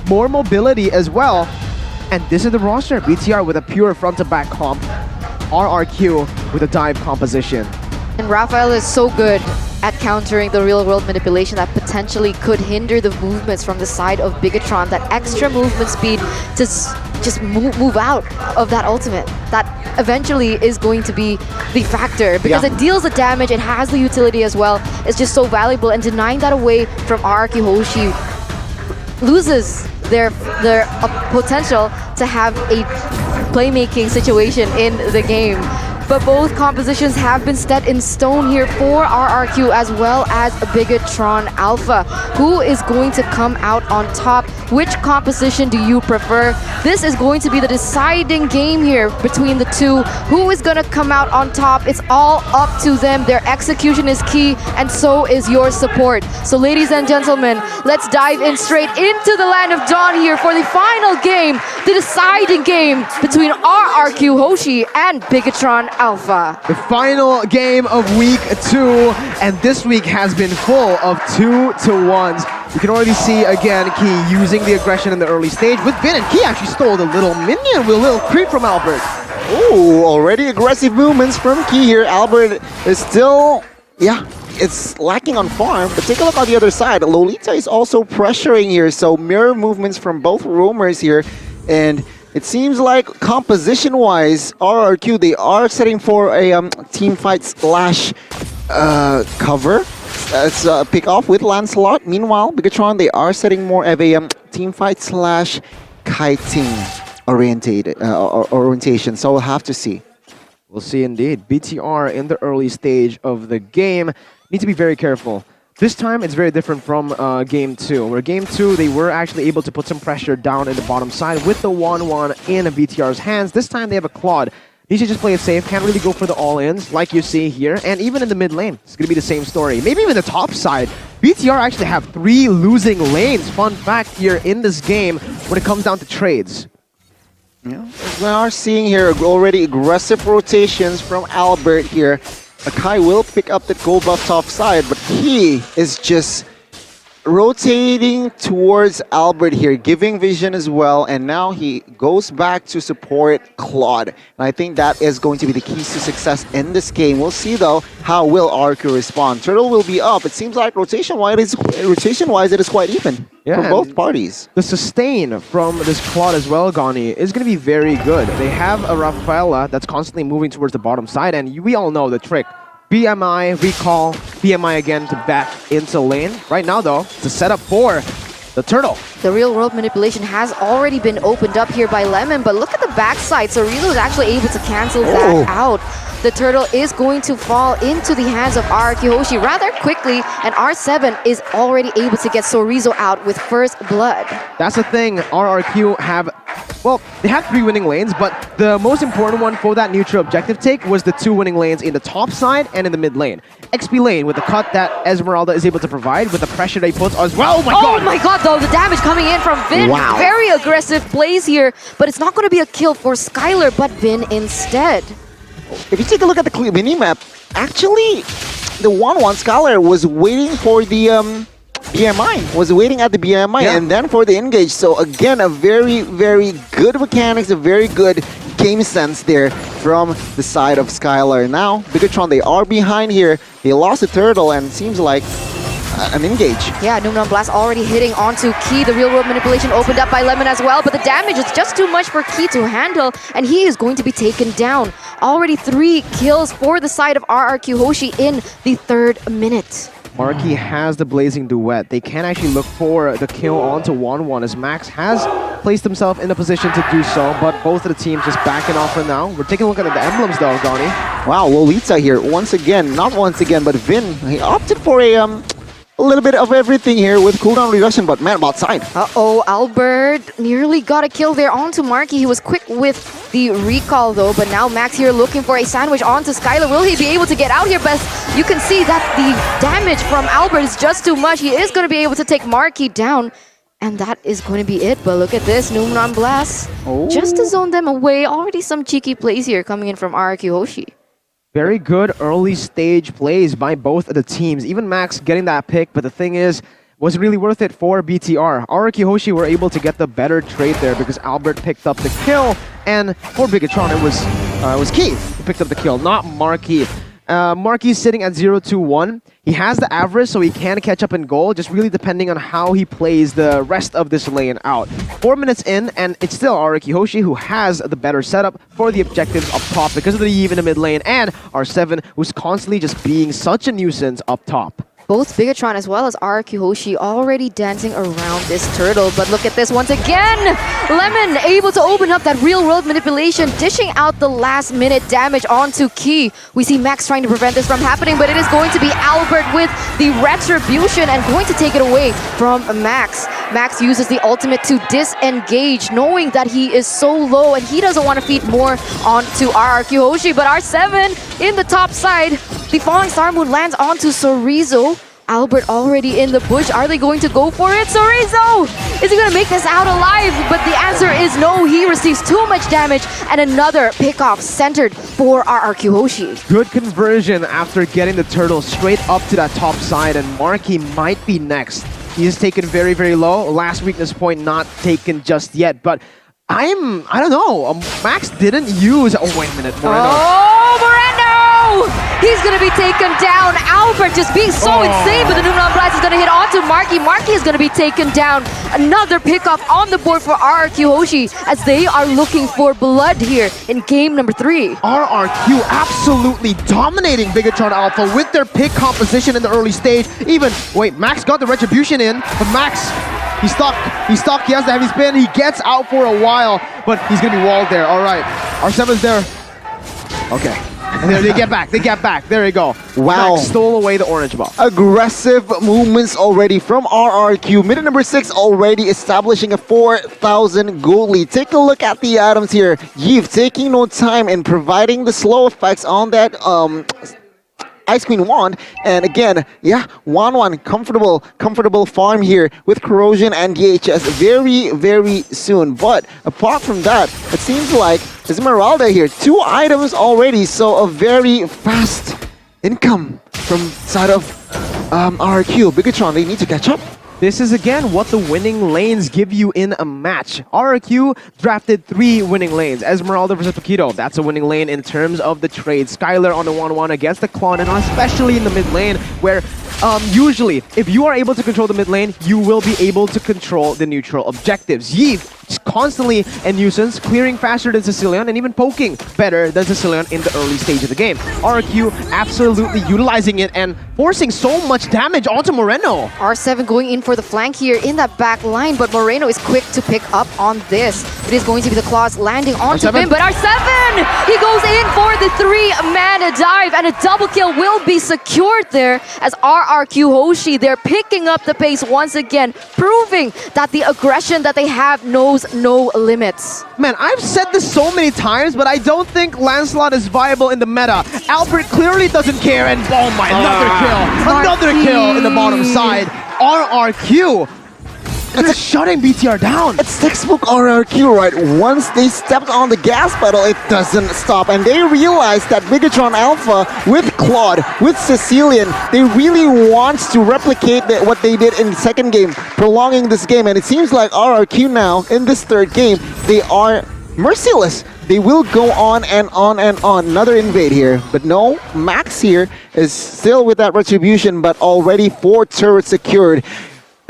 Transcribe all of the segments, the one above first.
more mobility as well. And this is the roster. BTR with a pure front-to-back comp. RRQ with a dive composition. And Raphael is so good at countering the real-world manipulation that potentially could hinder the movements from the side of Bigetron. That extra movement speed to just move out of that ultimate. That eventually is going to be the factor because it deals the damage, it has the utility as well. It's just so valuable, and denying that away from RRQ Hoshi loses their potential to have a playmaking situation in the game. But both compositions have been set in stone here for RRQ as well as Bigetron Alpha. Who is going to come out on top? Which composition do you prefer? This is going to be the deciding game here between the two. Who is going to come out on top? It's all up to them. Their execution is key, and so is your support. So ladies and gentlemen, let's dive in straight into the Land of Dawn here for the final game, the deciding game between RRQ Hoshi and Bigetron Alpha. The final game of week 2, and this week has been full of 2-to-1s. You can already see again Key using the aggression in the early stage with Vin, and Key actually stole the little minion with a little creep from Albert. Oh, already aggressive movements from Key here. Albert is still, it's lacking on farm, but take a look on the other side. Lolita is also pressuring here, so mirror movements from both roamers here, and it seems like composition-wise, RRQ, they are setting for a team fight slash cover. It's a pick-off with Lancelot. Meanwhile, Bigetron, they are setting more of a team fight slash kiting orientation, so we'll have to see. We'll see indeed. BTR in the early stage of the game need to be very careful. This time, it's very different from Game 2, where Game 2, they were actually able to put some pressure down in the bottom side with the 1-1 in BTR's hands. This time, they have a Claude. Needs to just play it safe, can't really go for the all-ins, like you see here. And even in the mid lane, it's going to be the same story. Maybe even the top side. BTR actually have 3 losing lanes. Fun fact here in this game when it comes down to trades. Yeah, we are seeing here already aggressive rotations from Albert here. Akai will pick up the gold buff top side, but he is just rotating towards Albert here, giving vision as well, and now he goes back to support Claude. And I think that is going to be the keys to success in this game. We'll see though, how will RRQ respond. Turtle will be up. It seems like rotation-wise it is quite even for both parties. The sustain from this Claude as well, Gani, is going to be very good. They have a Rafaela that's constantly moving towards the bottom side, and we all know the trick. BMI, recall, BMI again to back into lane. Right now, though, it's a setup for the Turtle. The real-world manipulation has already been opened up here by Lemon, but look at the backside. So Rilo is actually able to cancel that out. The Turtle is going to fall into the hands of RRQ Hoshi rather quickly, and R7 is already able to get Sorizo out with first blood. That's the thing. RRQ have, well, they have 3 winning lanes, but the most important one for that neutral objective take was the 2 winning lanes in the top side and in the mid lane. XP lane with the cut that Esmeralda is able to provide with the pressure they put as well. Oh my god! Oh my god, though, the damage coming in from Vin. Wow. Very aggressive plays here, but it's not going to be a kill for Skylar, but Vin instead. If you take a look at the minimap, actually, the 1-1 Scholar was waiting for the BMI, was waiting at the BMI and then for the engage. So again, a very, very good mechanics, a very good game sense there from the side of Skylar. Now, Bigetron, they are behind here. They lost the turtle and it seems like an engage. Yeah, Numnon Blast already hitting onto Key. The real-world manipulation opened up by Lemon as well, but the damage is just too much for Key to handle, and he is going to be taken down. Already 3 kills for the side of RRQ Hoshi in the 3rd minute. Marky has the Blazing Duet. They can actually look for the kill onto 1-1 as Max has placed himself in a position to do so, but both of the teams just backing off for now. We're taking a look at the emblems though, Donnie. Wow, Lolita here once again, not once again, but Vin, he opted for a little bit of everything here with cooldown reduction, but man, outside. Uh-oh, Albert nearly got a kill there onto Marky. He was quick with the recall though, but now Max here looking for a sandwich onto Skylar. Will he be able to get out here? But you can see that the damage from Albert is just too much. He is going to be able to take Marky down, and that is going to be it. But look at this, Numnon Blast. Just to zone them away. Already some cheeky plays here coming in from RRQ Hoshi. Very good early stage plays by both of the teams. Even Max getting that pick, but the thing is, was really worth it for BTR. RRQ Hoshi were able to get the better trade there because Albert picked up the kill, and for Bigetron it was Keith who picked up the kill, not Marky. Marky's sitting at 0-2-1. He has the average, so he can catch up in goal, just really depending on how he plays the rest of this lane out. 4 minutes in, and it's still RRQ Hoshi who has the better setup for the objectives up top because of the Eve in the mid lane, and R7 who's constantly just being such a nuisance up top. Both Bigetron as well as RRQ Hoshi already dancing around this turtle. But look at this once again. Lemon able to open up that real-world manipulation, dishing out the last-minute damage onto Key. We see Max trying to prevent this from happening, but it is going to be Albert with the retribution and going to take it away from Max. Max uses the ultimate to disengage, knowing that he is so low and he doesn't want to feed more onto RRQ Hoshi. But R7 in the top side, the Falling Star Moon lands onto Sorizo. Albert already in the bush. Are they going to go for it? Sorizo! Is he going to make this out alive? But the answer is no. He receives too much damage, and another pickoff centered for RRQ Hoshi. Good conversion after getting the turtle straight up to that top side, and Marky might be next. He is taken very, very low. Last weakness point not taken just yet, but I don't know. Max didn't use... Oh, wait a minute. Moreno. Oh, Moreno! He's going to be taken down. Albert just being so insane, but the Numenon Blast is going to hit onto Marky. Marky is going to be taken down. Another pickup on the board for RRQ Hoshi as they are looking for blood here in game number 3. RRQ absolutely dominating Bigetron Alpha with their pick composition in the early stage. Even, wait, Max got the retribution in, but Max, he's stuck. He's stuck. He has the heavy spin. He gets out for a while, but he's going to be walled there. All right. R7's there. Okay. And there they get back. They get back. There you go. Wow. Max stole away the orange ball. Aggressive movements already from RRQ. Minute number 6 already establishing a 4,000 gold lead. Take a look at the items here. Yves taking no time and providing the slow effects on that Ice Queen Wand, and again, yeah, 1-1, comfortable farm here with Corrosion and DHS very, very soon. But apart from that, it seems like Esmeralda here, 2 items already, so a very fast income from side of RRQ. Bigetron, they need to catch up. This is again what the winning lanes give you in a match. RRQ drafted 3 winning lanes. Esmeralda versus Paquito, that's a winning lane in terms of the trade. Skylar on the 1-1 against the Klon, and especially in the mid lane where usually if you are able to control the mid lane, you will be able to control the neutral objectives. Yves constantly a nuisance, clearing faster than Sicilian and even poking better than Sicilian in the early stage of the game. RRQ absolutely utilizing it and forcing so much damage onto Moreno. R7 going in for the flank here in that back line, but Moreno is quick to pick up on this. It is going to be the claws landing onto him, but R7! He goes in for the 3-man dive, and a double kill will be secured there as RRQ Hoshi, they're picking up the pace once again, proving that the aggression that they have knows no limits. Man, I've said this so many times, but I don't think Lancelot is viable in the meta. Albert clearly doesn't care, and oh my, another kill in the bottom side. RRQ, it's shutting BTR down. It's textbook RRQ, right? Once they stepped on the gas pedal, it doesn't stop. And they realized that Bigetron Alpha with Claude, with Sicilian, they really want to replicate what they did in the second game, prolonging this game. And it seems like RRQ now, in this third game, they are merciless. They will go on and on and on. Another invade here. But no, Max here is still with that retribution, but already 4 turrets secured.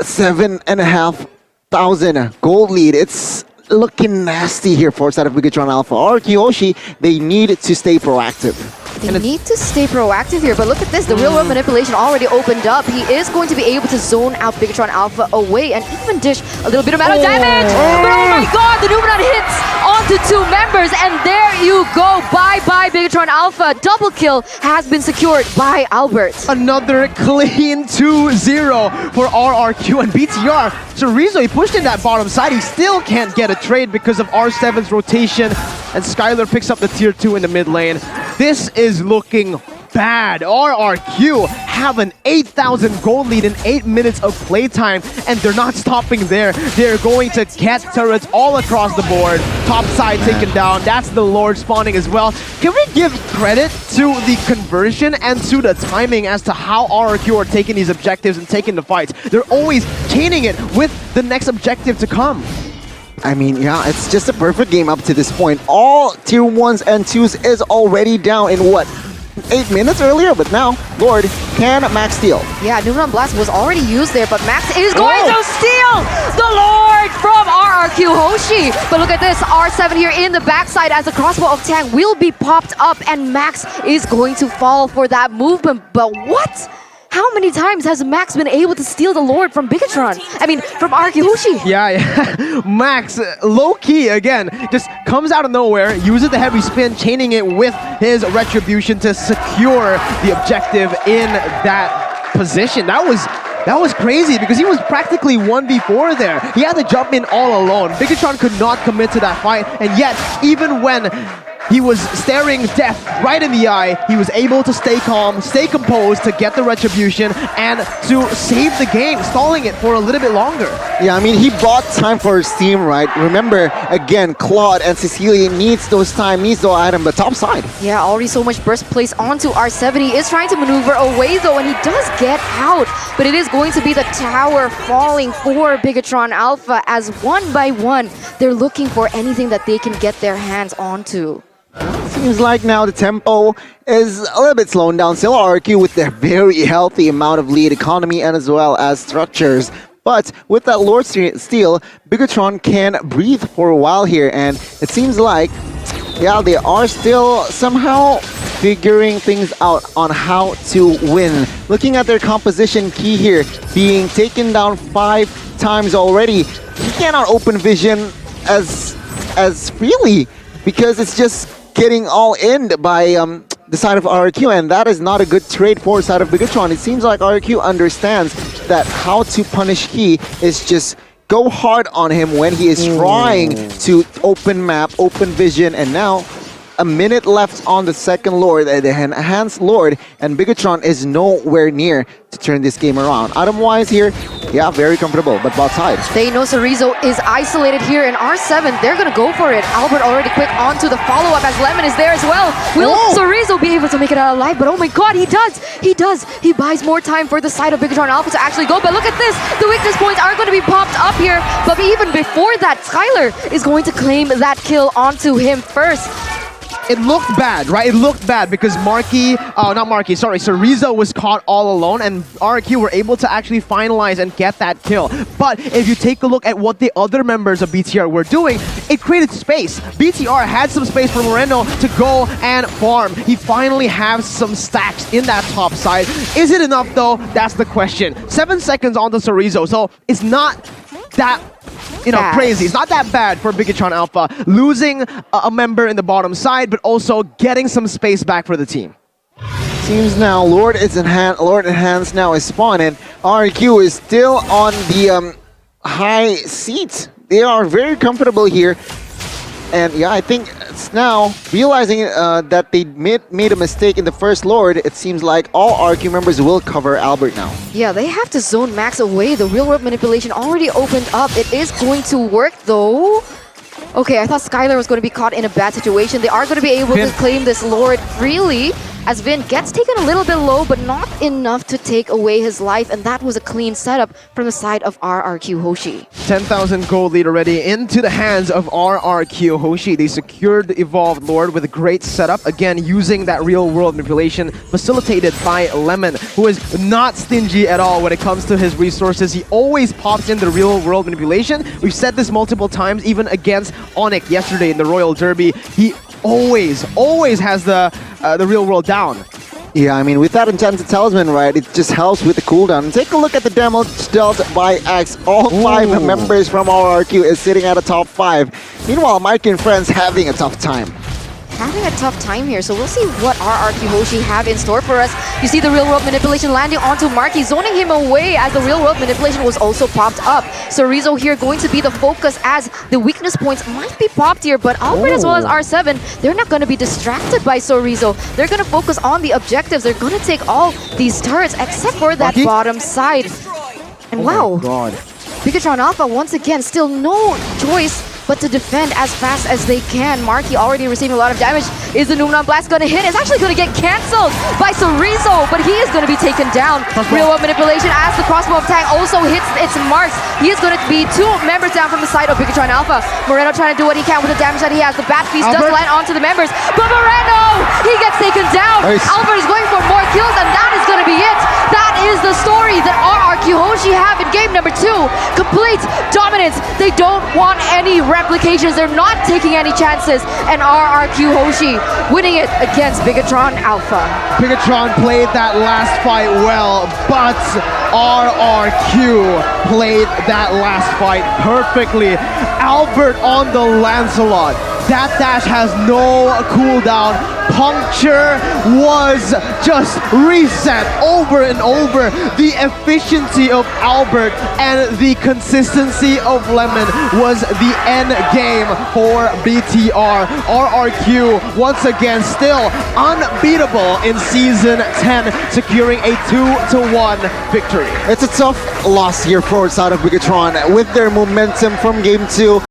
7,500 gold lead. It's looking nasty here for side of Bigetron Alpha. RRQ Hoshi, they need to stay proactive. They need to stay proactive here, but look at this. The real-world manipulation already opened up. He is going to be able to zone out Bigetron Alpha away and even dish a little bit of amount of damage. But oh my god, the Numenon hits onto 2 members, and there you go. Bye-bye, Bigetron Alpha. Double kill has been secured by Albert. Another clean 2-0 for RRQ and BTR. Chorizo, he pushed in that bottom side. He still can't get a trade because of R7's rotation, and Skylar picks up the tier 2 in the mid lane. This is looking bad. RRQ have an 8,000 gold lead in 8 minutes of playtime, and they're not stopping there. They're going to get turrets all across the board. Top side taken down. That's the Lord spawning as well. Can we give credit to the conversion and to the timing as to how RRQ are taking these objectives and taking the fights? They're always chaining it with the next objective to come. I mean, yeah, it's just a perfect game up to this point. All tier 1s and 2s is already down in what? 8 minutes earlier, but now Lord can max steal. Yeah, Numeron Blast was already used there, but Max is going to steal the Lord from RRQ Hoshi. But look at this, R7 here in the backside as the crossbow of Tang will be popped up, and Max is going to fall for that movement. But what? How many times has Max been able to steal the Lord from Bigetron? I mean, from RRQ Hoshi. Yeah. Max, low-key, again, just comes out of nowhere, uses the heavy spin, chaining it with his Retribution to secure the objective in that position. That was crazy because he was practically 1v4 there. He had to jump in all alone. Bigetron could not commit to that fight, and yet, even when he was staring death right in the eye, he was able to stay calm, stay composed to get the Retribution and to save the game, stalling it for a little bit longer. Yeah, I mean, he bought time for his team, right? Remember, again, Claude and Cecilia needs those time, needs those item, but top side. Yeah, already so much burst placed onto R7. He is trying to maneuver away though, and he does get out. But it is going to be the tower falling for Bigetron Alpha as one by one, they're looking for anything that they can get their hands onto. Seems like now the tempo is a little bit slowing down. Still RRQ with their very healthy amount of lead economy and as well as structures. But with that Lord steal, Bigetron can breathe for a while here, and it seems like, yeah, they are still somehow figuring things out on how to win. Looking at their composition key here, being taken down 5 times already, he cannot open vision as freely because it's just getting all in by the side of RRQ, and that is not a good trade for the side of Bigetron. It seems like RRQ understands that how to punish Key is just go hard on him when he is trying to open map, open vision, and now a minute left on the second Lord, the enhanced Lord, and Bigetron is nowhere near to turn this game around. Item-wise here, yeah, very comfortable, but bot side. They know Chorizo is isolated here in R7. They're gonna go for it. Albert already quick onto the follow-up as Lemon is there as well. Will Chorizo be able to make it out alive? But oh my god, he does! He does! He buys more time for the side of Bigetron Alpha to actually go, but look at this! The weakness points are going to be popped up here, but even before that, Skylar is going to claim that kill onto him first. It looked bad, right? It looked bad because Chorizo was caught all alone, and RRQ were able to actually finalize and get that kill. But if you take a look at what the other members of BTR were doing, it created space. BTR had some space for Moreno to go and farm. He finally has some stacks in that top side. Is it enough though? That's the question. 7 seconds on the Chorizo, so it's not that crazy. It's not that bad for Bigetron Alpha, losing a member in the bottom side, but also getting some space back for the team. Seems now Lord Enhanced now is spawning. RRQ is still on the high seat. They are very comfortable here. And yeah, I think it's now realizing that they made a mistake in the first Lord. It seems like all RRQ members will cover Albert now. Yeah, they have to zone Max away. The real world manipulation already opened up. It is going to work though. Okay, I thought Skylar was going to be caught in a bad situation. They are going to be able to claim this Lord freely, as Vin gets taken a little bit low, but not enough to take away his life, and that was a clean setup from the side of RRQ Hoshi. 10,000 gold lead already into the hands of RRQ Hoshi. They secured the Evolved Lord with a great setup, again using that real-world manipulation facilitated by Lemon, who is not stingy at all when it comes to his resources. He always pops in the real-world manipulation. We've said this multiple times, even against Onyx yesterday in the Royal Derby. He always has the real world down. Yeah, I mean, with that Enchanted Talisman, right, it just helps with the cooldown. Take a look at the damage dealt by Axe. All 5 members from RRQ is sitting at a top 5. Meanwhile, Mike and Friends having a tough time. having a tough time here. So we'll see what RRQ Hoshi have in store for us. You see the real world manipulation landing onto Marky, zoning him away as the real world manipulation was also popped up. So Rizzo here going to be the focus as the weakness points might be popped here, but Albert as well as R7, they're not going to be distracted by Rizzo. They're going to focus on the objectives. They're going to take all these turrets except for that Marky? bottom side. And wow, God. Bigetron Alpha once again still no choice but to defend as fast as they can. Marky already receiving a lot of damage. Is the Numnon Blast going to hit? It's actually going to get cancelled by Rizzo, but he is going to be taken down. Real world manipulation as the crossbow attack also hits its marks. He is going to be 2 members down from the side of Bigetron Alpha. Moreno trying to do what he can with the damage that he has. The Bat Feast does land onto the members, but Moreno, he gets taken down. Nice. Albert is going for more kills, and that is going to be it. That is the story that RRQ Hoshi have in game number 2. Complete dominance. They don't want any replications. They're not taking any chances. And RRQ Hoshi winning it against Bigetron Alpha. Bigetron played that last fight well, but RRQ played that last fight perfectly. Albert on the Lancelot. That dash has no cooldown. Puncture was just reset over and over. The efficiency of Albert and the consistency of Lemon was the end game for BTR. RRQ once again still unbeatable in Season 10, securing a 2-1 victory. It's a tough loss here for side of Bigetron with their momentum from game 2.